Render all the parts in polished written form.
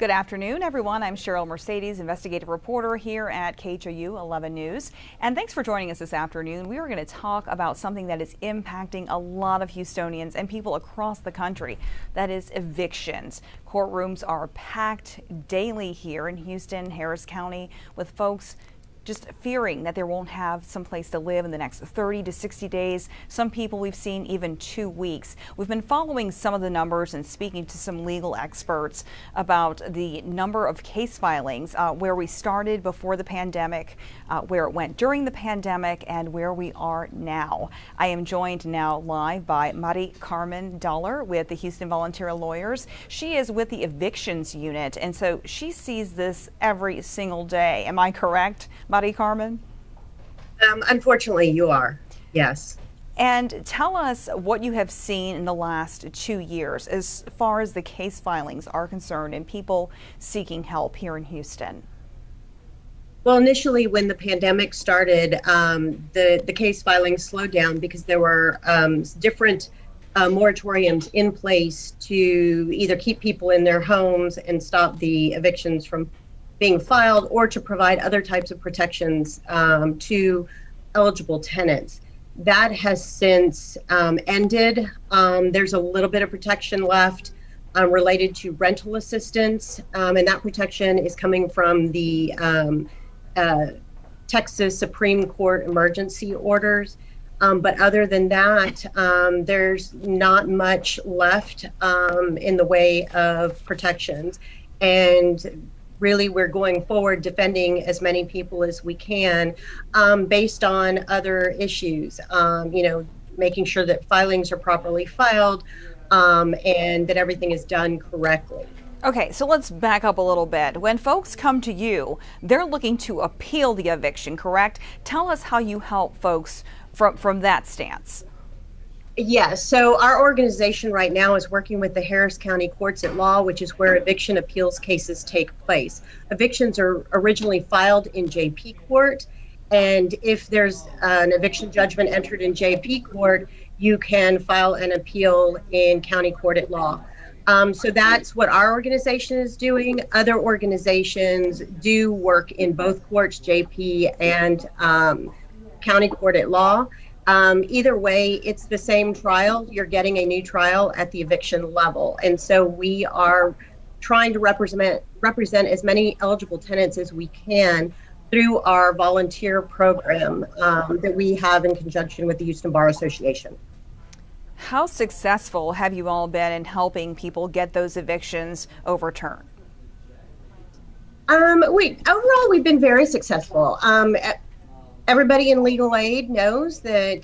Good afternoon, everyone. I'm Cheryl Mercedes, investigative reporter here at KHOU 11 News. And thanks for joining us this afternoon. We are going to talk about something that is impacting a lot of Houstonians and people across the country. That is evictions. Courtrooms are packed daily here in Houston, Harris County, with folks just fearing that they won't have some place to live in the next 30 to 60 days. Some people we've seen even 2 weeks. We've been following some of the numbers and speaking to some legal experts about the number of case filings, where we started before the pandemic, where it went during the pandemic, and where we are now. I am joined now live by Mari Carmen Dollar with the Houston Volunteer Lawyers. She is with the evictions unit, and so she sees this every single day. Am I correct, Mari Carmen? Unfortunately, you are, yes. And tell us what you have seen in the last 2 years as far as the case filings are concerned and people seeking help here in Houston. Well, initially when the pandemic started, the case filings slowed down because there were different moratoriums in place to either keep people in their homes and stop the evictions from being filed, or to provide other types of protections to eligible tenants. That has since ended. There's a little bit of protection left related to rental assistance, and that protection is coming from the Texas Supreme Court emergency orders. But other than that, there's not much left in the way of protections. And really, we're going forward defending as many people as we can based on other issues, making sure that filings are properly filed and that everything is done correctly. Okay, so let's back up a little bit. When folks come to you, they're looking to appeal the eviction, correct? Tell us how you help folks from that stance. Yes, so our organization right now is working with the Harris County Courts at Law, which is where eviction appeals cases take place. Evictions are originally filed in JP Court, and if there's an eviction judgment entered in JP Court, you can file an appeal in County Court at Law. So that's what our organization is doing. Other organizations do work in both courts, JP and County Court at Law. Either way, it's the same trial. You're getting a new trial at the eviction level. And so we are trying to represent as many eligible tenants as we can through our volunteer program that we have in conjunction with the Houston Bar Association. How successful have you all been in helping people get those evictions overturned? Overall, we've been very successful. Everybody in legal aid knows that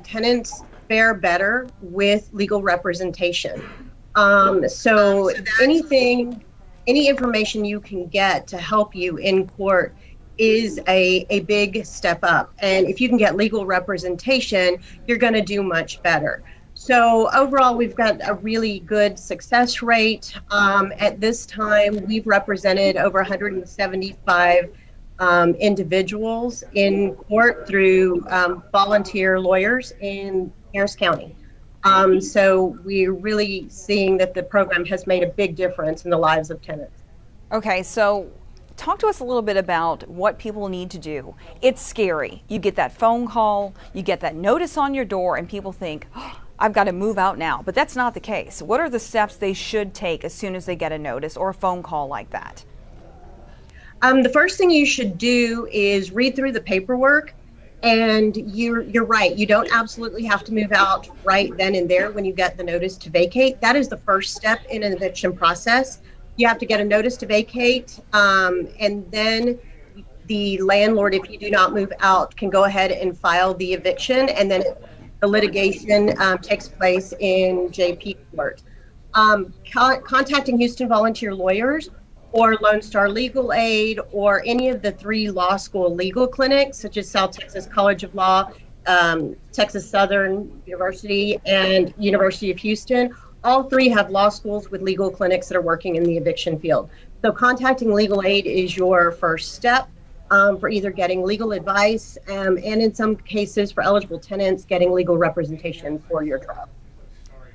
tenants fare better with legal representation. So any information you can get to help you in court is a big step up. And if you can get legal representation, you're going to do much better. So overall, we've got a really good success rate. At this time, we've represented over 175 individuals in court through volunteer lawyers in Harris County. So we're really seeing that the program has made a big difference in the lives of tenants. Okay, so talk to us a little bit about what people need to do. It's scary. You get that phone call, you get that notice on your door, and people think, oh, I've got to move out now. But that's not the case. What are the steps they should take as soon as they get a notice or a phone call like that? The first thing you should do is read through the paperwork, and you're right. You don't absolutely have to move out right then and there when you get the notice to vacate. That is the first step in an eviction process. You have to get a notice to vacate, and then the landlord, if you do not move out, can go ahead and file the eviction, and then the litigation takes place in JP Court. Contacting Houston Volunteer Lawyers or Lone Star Legal Aid or any of the 3 law school legal clinics, such as South Texas College of Law, Texas Southern University, and University of Houston. All 3 have law schools with legal clinics that are working in the eviction field. So contacting legal aid is your first step for either getting legal advice and in some cases for eligible tenants, getting legal representation for your trial.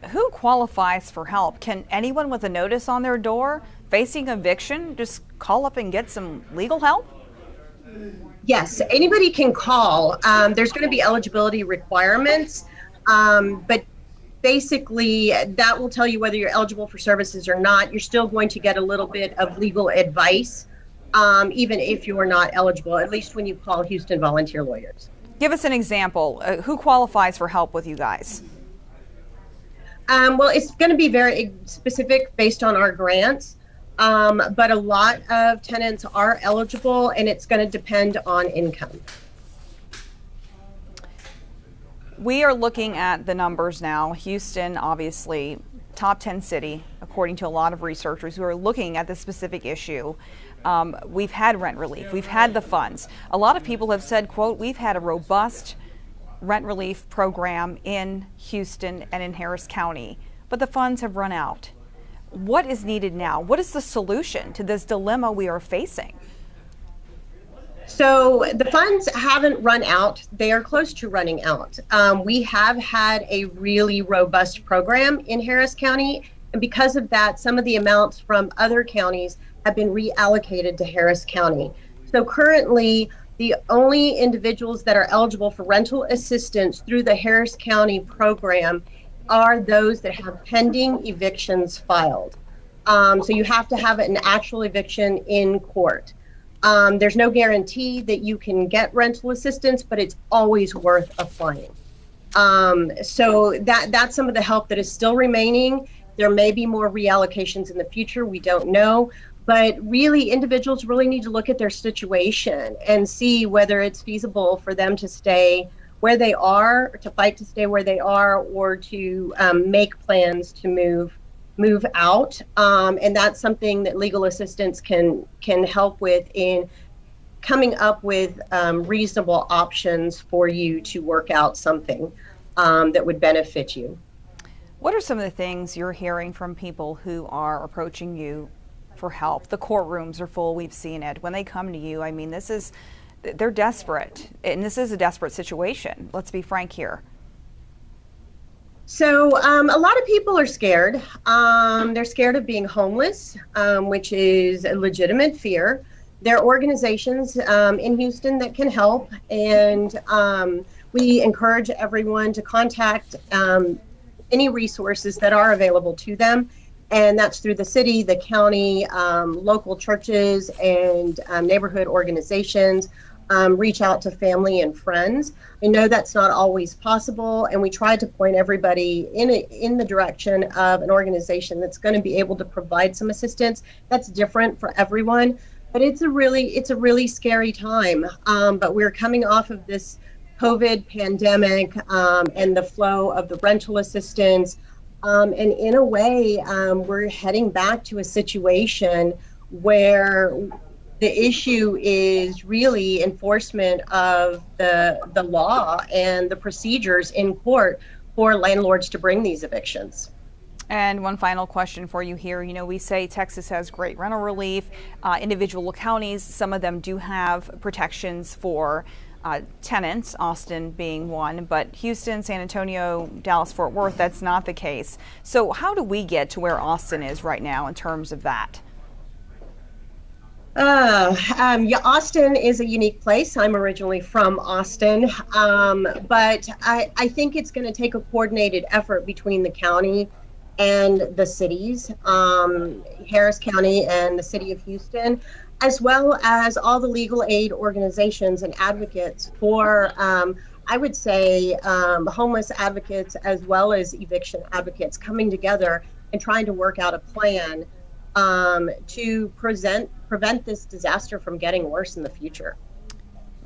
Who qualifies for help? Can anyone with a notice on their door facing eviction just call up and get some legal help? Yes, anybody can call. There's going to be eligibility requirements, but basically that will tell you whether you're eligible for services or not. You're still going to get a little bit of legal advice, even if you are not eligible, at least when you call Houston Volunteer Lawyers. Give us an example. Who qualifies for help with you guys? Well, it's going to be very specific based on our grants, but a lot of tenants are eligible, and it's going to depend on income. We are looking at the numbers now. Houston, obviously, top 10 city, according to a lot of researchers who are looking at this specific issue. We've had rent relief. We've had the funds. A lot of people have said, quote, we've had a robust rent relief program in Houston and in Harris County, but the funds have run out. What is needed now? What is the solution to this dilemma we are facing? So the funds haven't run out. They are close to running out. We have had a really robust program in Harris County, and because of that, some of the amounts from other counties have been reallocated to Harris County. So currently, the only individuals that are eligible for rental assistance through the Harris County program are those that have pending evictions filed. So you have to have an actual eviction in court. There's no guarantee that you can get rental assistance, but it's always worth applying. So that's some of the help that is still remaining. There may be more reallocations in the future. We don't know. But really, individuals really need to look at their situation and see whether it's feasible for them to stay where they are, to fight to stay where they are, or to make plans to move out. And that's something that legal assistance can help with in coming up with reasonable options for you to work out something that would benefit you. What are some of the things you're hearing from people who are approaching you for help? The courtrooms are full. We've seen it. When they come to you, I mean, they're desperate, and this is a desperate situation. Let's be frank here. So a lot of people are scared. They're scared of being homeless, which is a legitimate fear. There are organizations in Houston that can help, and we encourage everyone to contact any resources that are available to them. And that's through the city, the county, local churches, and neighborhood organizations. Reach out to family and friends. I know that's not always possible, and we try to point everybody in the direction of an organization that's going to be able to provide some assistance. That's different for everyone, but it's a really scary time. But we're coming off of this COVID pandemic and the flow of the rental assistance. And in a way, we're heading back to a situation where the issue is really enforcement of the law and the procedures in court for landlords to bring these evictions. And one final question for you here. You know, we say Texas has great rental relief. Individual counties, some of them do have protections for tenants, Austin being one, but Houston, San Antonio, Dallas, Fort Worth, that's not the case. So how do we get to where Austin is right now in terms of that? Yeah, Austin is a unique place. I'm originally from Austin, but I think it's going to take a coordinated effort between the county and the cities, Harris County and the city of Houston, as well as all the legal aid organizations and advocates for, I would say, homeless advocates as well as eviction advocates coming together and trying to work out a plan to prevent this disaster from getting worse in the future.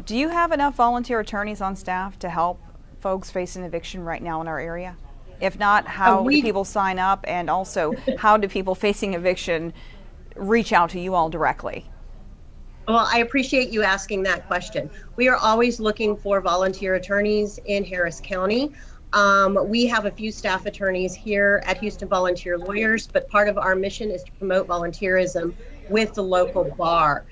Do you have enough volunteer attorneys on staff to help folks facing eviction right now in our area? If not, how do people sign up? And also, how do people facing eviction reach out to you all directly? Well, I appreciate you asking that question. We are always looking for volunteer attorneys in Harris County. We have a few staff attorneys here at Houston Volunteer Lawyers, but part of our mission is to promote volunteerism with the local bar.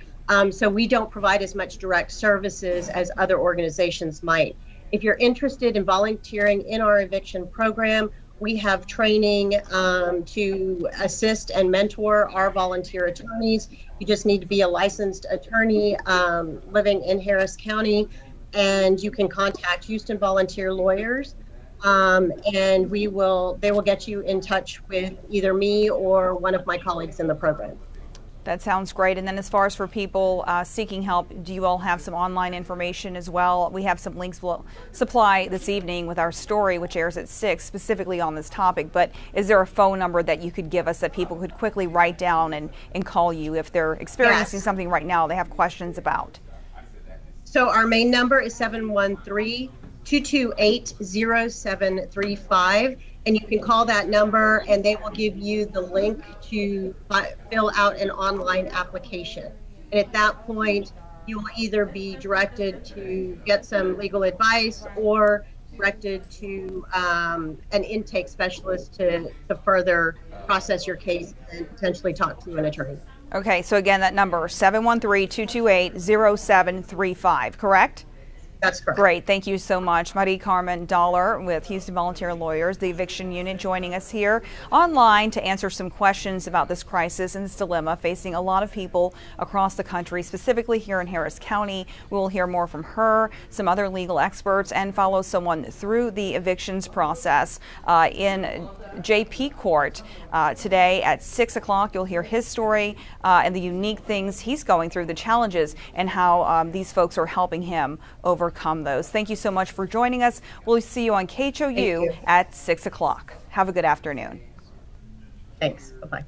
So we don't provide as much direct services as other organizations might. If you're interested in volunteering in our eviction program, We have training to assist and mentor our volunteer attorneys. You just need to be a licensed attorney living in Harris County, and you can contact Houston Volunteer Lawyers, and they will get you in touch with either me or one of my colleagues in the program. That sounds great. And then as far as for people seeking help, do you all have some online information as well? We have some links we'll supply this evening with our story, which airs at 6, specifically on this topic. But is there a phone number that you could give us that people could quickly write down and call you if they're experiencing something right now they have questions about? So our main number is 713-228-0735. And you can call that number and they will give you the link to fill out an online application. And at that point, you will either be directed to get some legal advice or directed to an intake specialist to further process your case and potentially talk to an attorney. Okay, so again, that number, 713-228-0735, correct? That's correct. Great. Thank you so much. Marie Carmen Dollar with Houston Volunteer Lawyers, the Eviction Unit, joining us here online to answer some questions about this crisis and this dilemma facing a lot of people across the country, specifically here in Harris County. We will hear more from her, some other legal experts, and follow someone through the evictions process in JP Court today at 6 o'clock. You'll hear his story and the unique things he's going through, the challenges, and how these folks are helping him overcome those. Thank you so much for joining us. We'll see you on KHOU at 6 o'clock. Have a good afternoon. Thanks. Bye-bye.